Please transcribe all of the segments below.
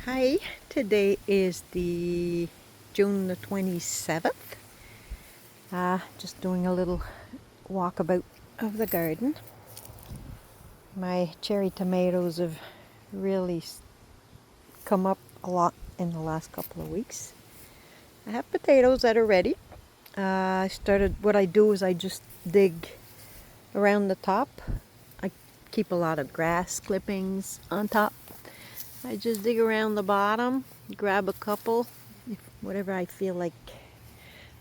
Hi, today is the June the 27th. Just doing a little walkabout of the garden. My cherry tomatoes have really come up a lot in the last couple of weeks. I have potatoes that are ready. What I do is I just dig around the top. I keep a lot of grass clippings on top. I just dig around the bottom, grab a couple, whatever I feel like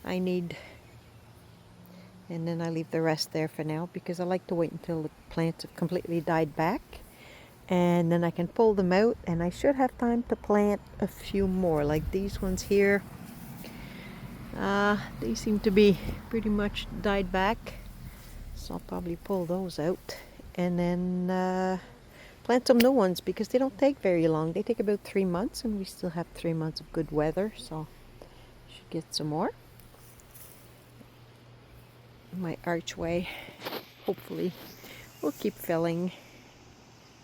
I need, and then I leave the rest there for now because I like to wait until the plants have completely died back, and then I can pull them out, and I should have time to plant a few more like these ones here. They seem to be pretty much died back, so I'll probably pull those out and then plant some new ones because they don't take very long. They take about 3 months, and we still have 3 months of good weather, so should get some more. My archway hopefully will keep filling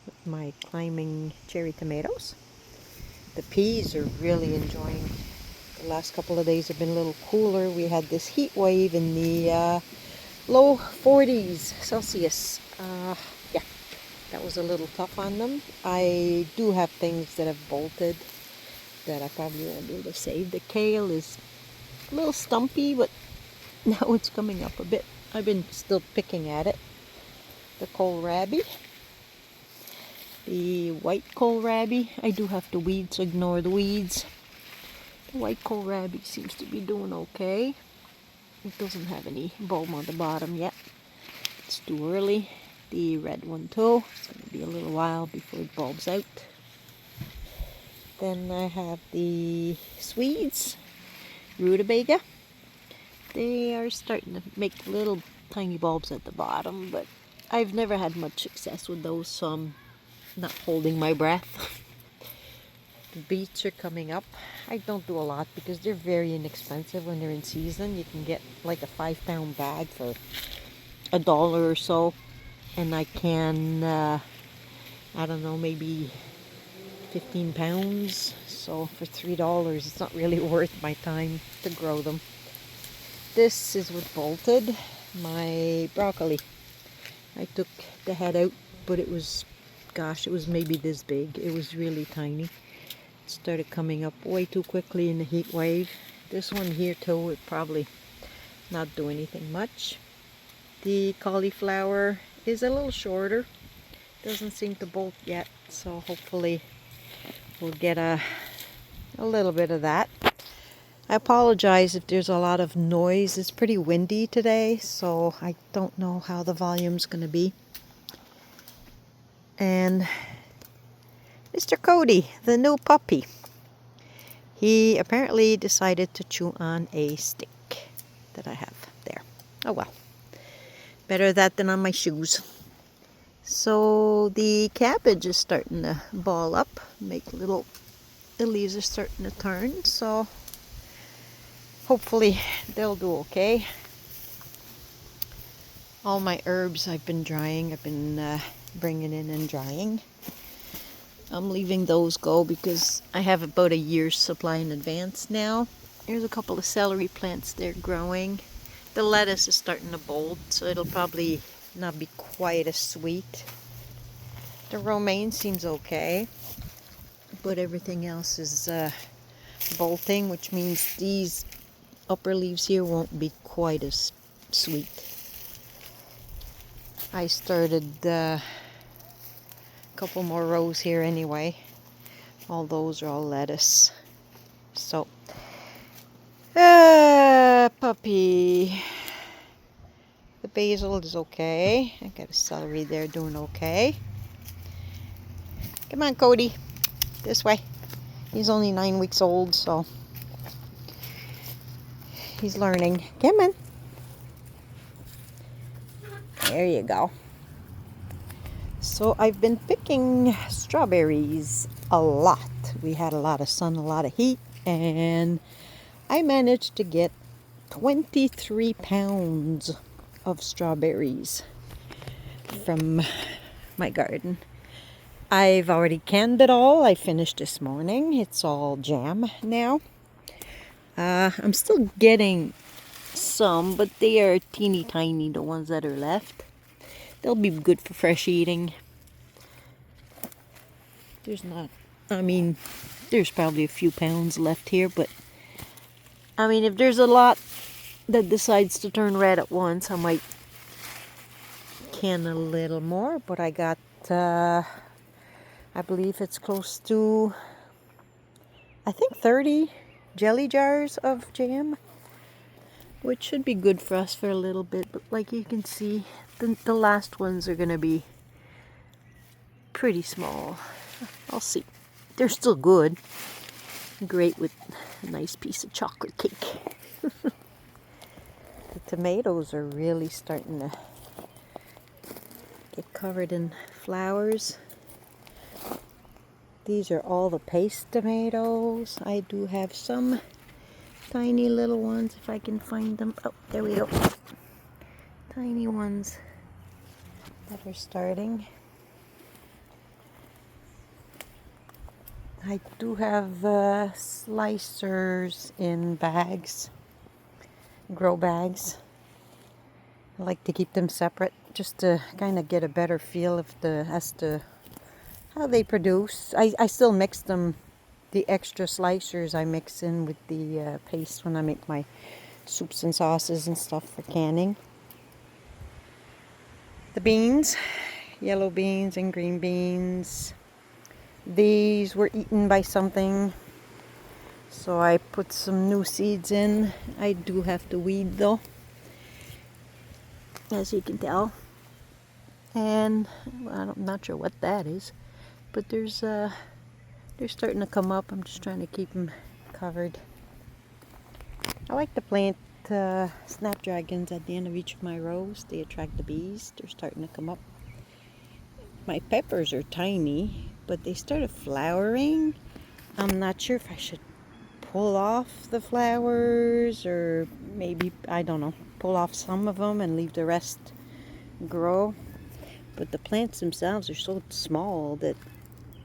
with my climbing cherry tomatoes. The peas are really enjoying. The last couple of days have been a little cooler. We had this heat wave in the low 40s Celsius. Yeah, that was a little tough on them. I do have things that have bolted that I probably won't be able to save. The kale is a little stumpy, but now it's coming up a bit. I've been still picking at it. The kohlrabi, the white kohlrabi, I do have to weed, so ignore the weeds. The white kohlrabi seems to be doing okay. It doesn't have any bulb on the bottom yet. It's too early. The red one too. It's going to be a little while before it bulbs out. Then I have the Swedes, rutabaga. They are starting to make little tiny bulbs at the bottom, but I've never had much success with those, so I'm not holding my breath. The beets are coming up. I don't do a lot because they're very inexpensive when they're in season. You can get like a 5-pound bag for $1 or so, and I can, I don't know, maybe 15 pounds. So for $3, it's not really worth my time to grow them. This is what bolted. My broccoli. I took the head out, but it was, gosh, it was maybe this big. It was really tiny. It started coming up way too quickly in the heat wave. This one here too would probably not do anything much. The cauliflower is a little shorter. Doesn't seem to bolt yet, so hopefully we'll get a little bit of that. I apologize if there's a lot of noise. It's pretty windy today, so I don't know how the volume's going to be. And Mr. Cody, the new puppy, he apparently decided to chew on a stick that I have there. Oh well, better that than on my shoes. So the cabbage is starting to ball up, the leaves are starting to turn, so hopefully they'll do okay. All my herbs I've been drying. I've been bringing in and drying. I'm leaving those go because I have about a year's supply in advance now. There's a couple of celery plants there growing. The lettuce is starting to bolt, so it'll probably not be quite as sweet. The romaine seems okay, but everything else is bolting, which means these upper leaves here won't be quite as sweet. I started a couple more rows here anyway. All those are all lettuce. So, puppy. The basil is okay. I got a celery there doing okay. Come on, Cody. This way. He's only 9 weeks old, so he's learning. Come on. There you go. So I've been picking strawberries a lot. We had a lot of sun, a lot of heat, and I managed to get 23 pounds of strawberries from my garden. I've already canned it all. I finished this morning. It's all jam now. I'm still getting some, but they are teeny tiny, the ones that are left. They'll be good for fresh eating. There's not, I mean, there's probably a few pounds left here, but I mean, if there's a lot that decides to turn red at once, I might can a little more. But I got, I believe it's close to, I think 30 jelly jars of jam, which should be good for us for a little bit. But like you can see, the last ones are gonna be pretty small. I'll see. They're still good. Great with a nice piece of chocolate cake. The tomatoes are really starting to get covered in flowers. These are all the paste tomatoes. I do have some tiny little ones if I can find them. Oh, there we go. Tiny ones that are starting. I do have slicers in bags, grow bags. I like to keep them separate just to kind of get a better feel of as to how they produce. I still mix them, the extra slicers I mix in with the paste when I make my soups and sauces and stuff for canning. The beans, yellow beans and green beans. These were eaten by something, so I put some new seeds in. I do have to weed though, as you can tell. And well, I'm not sure what that is, but they're starting to come up. I'm just trying to keep them covered. I like to plant snapdragons at the end of each of my rows. They attract the bees. They're starting to come up. My peppers are tiny, but they started flowering. I'm not sure if I should pull off the flowers or maybe, I don't know, pull off some of them and leave the rest grow. But the plants themselves are so small that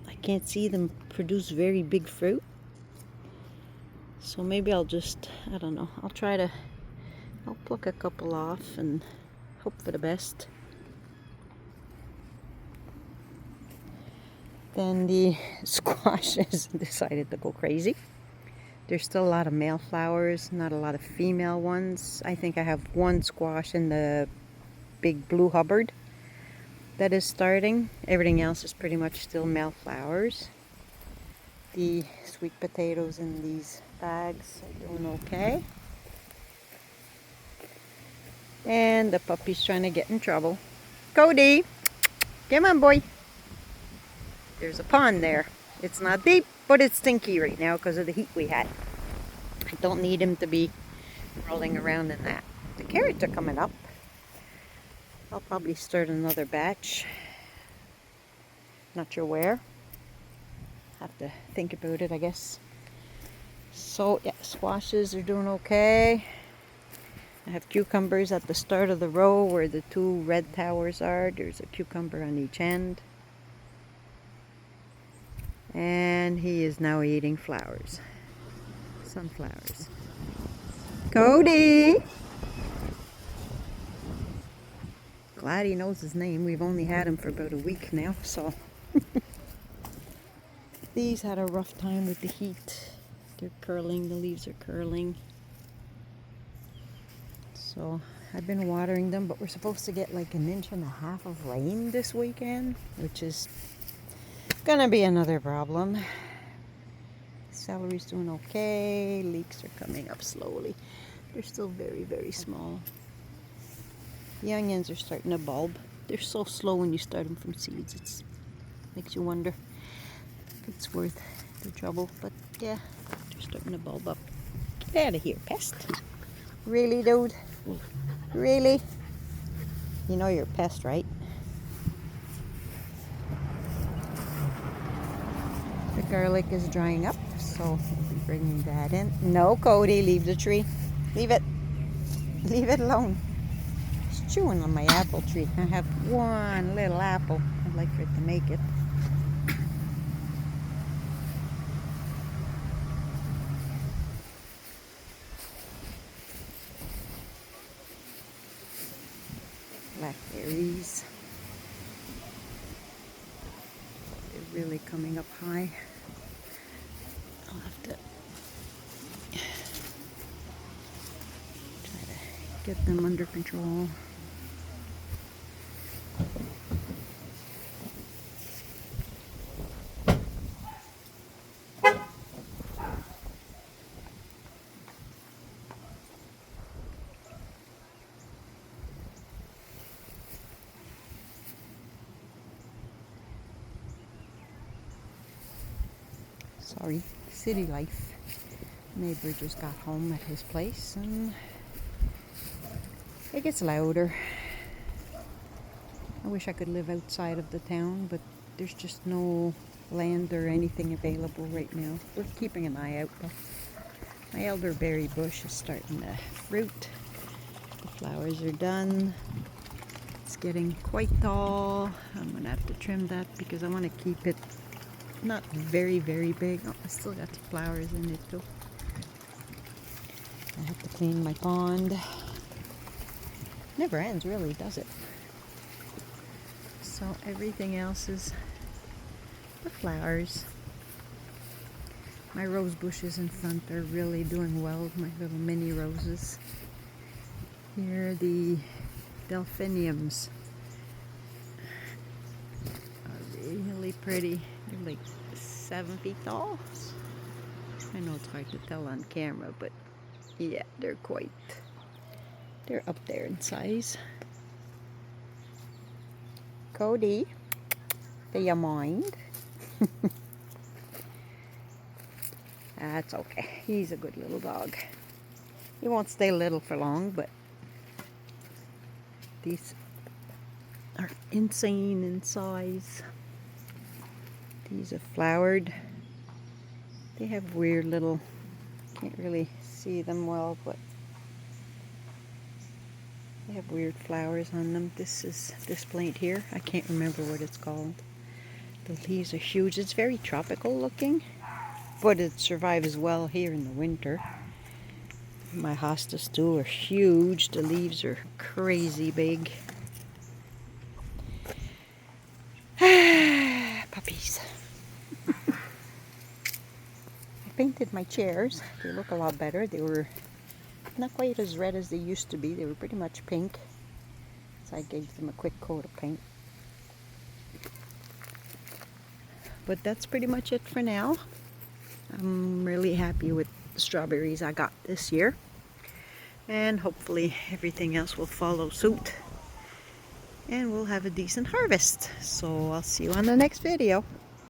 I can't see them produce very big fruit. So maybe I'll just, I don't know, I'll pluck a couple off and hope for the best. Then the squashes decided to go crazy. There's still a lot of male flowers, not a lot of female ones. I think I have one squash in the big blue Hubbard that is starting. Everything else is pretty much still male flowers. The sweet potatoes in these bags are doing okay. And the puppy's trying to get in trouble. Cody! Come on, boy! There's a pond there. It's not deep, but it's stinky right now because of the heat we had. I don't need him to be rolling around in that. The carrots are coming up. I'll probably start another batch. Not sure where. Have to think about it, I guess. So, yeah, squashes are doing okay. I have cucumbers at the start of the row where the two red towers are. There's a cucumber on each end. And he is now eating flowers. Sunflowers. Cody! Glad he knows his name. We've only had him for about a week now, so. These had a rough time with the heat. They're curling, the leaves are curling. So I've been watering them, but we're supposed to get like 1.5 inches of rain this weekend, which is gonna be another problem. Celery's doing okay. Leeks are coming up slowly. They're still very, very small. The onions are starting to bulb. They're so slow when you start them from seeds. It makes you wonder if it's worth the trouble. But yeah, they're starting to bulb up. Get out of here, pest. Really, dude? Really? You know you're a pest, right? The garlic is drying up, so we'll be bringing that in. No, Cody, leave the tree. Leave it. Leave it alone. It's chewing on my apple tree. I have one little apple. I'd like for it to make it. blackberries. They're really coming up high. I'll have to try to get them under control. Sorry, city life. Neighbor just got home at his place and it gets louder. I wish I could live outside of the town, but there's just no land or anything available right now. We're keeping an eye out though. My elderberry bush is starting to fruit. The flowers are done. It's getting quite tall. I'm gonna have to trim that because I want to keep it not very, very big. Oh, I still got the flowers in it too. I have to clean my pond. Never ends really, does it? So everything else is the flowers. My rose bushes in front are really doing well, my little mini roses. Here are the delphiniums. Are really pretty. They're like 7 feet tall. I know it's hard to tell on camera, but yeah, they're up there in size. Cody, do you mind? That's okay. He's a good little dog. He won't stay little for long, but these are insane in size. These have flowered. They have weird little, can't really see them well, but they have weird flowers on them. This plant here, I can't remember what it's called. The leaves are huge. It's very tropical looking, but it survives well here in the winter. My hostas too are huge. The leaves are crazy big. Puppies. I painted my chairs. They look a lot better. They were not quite as red as they used to be. They were pretty much pink. So I gave them a quick coat of paint. But that's pretty much it for now. I'm really happy with the strawberries I got this year. And hopefully everything else will follow suit. And we'll have a decent harvest. So I'll see you on the next video.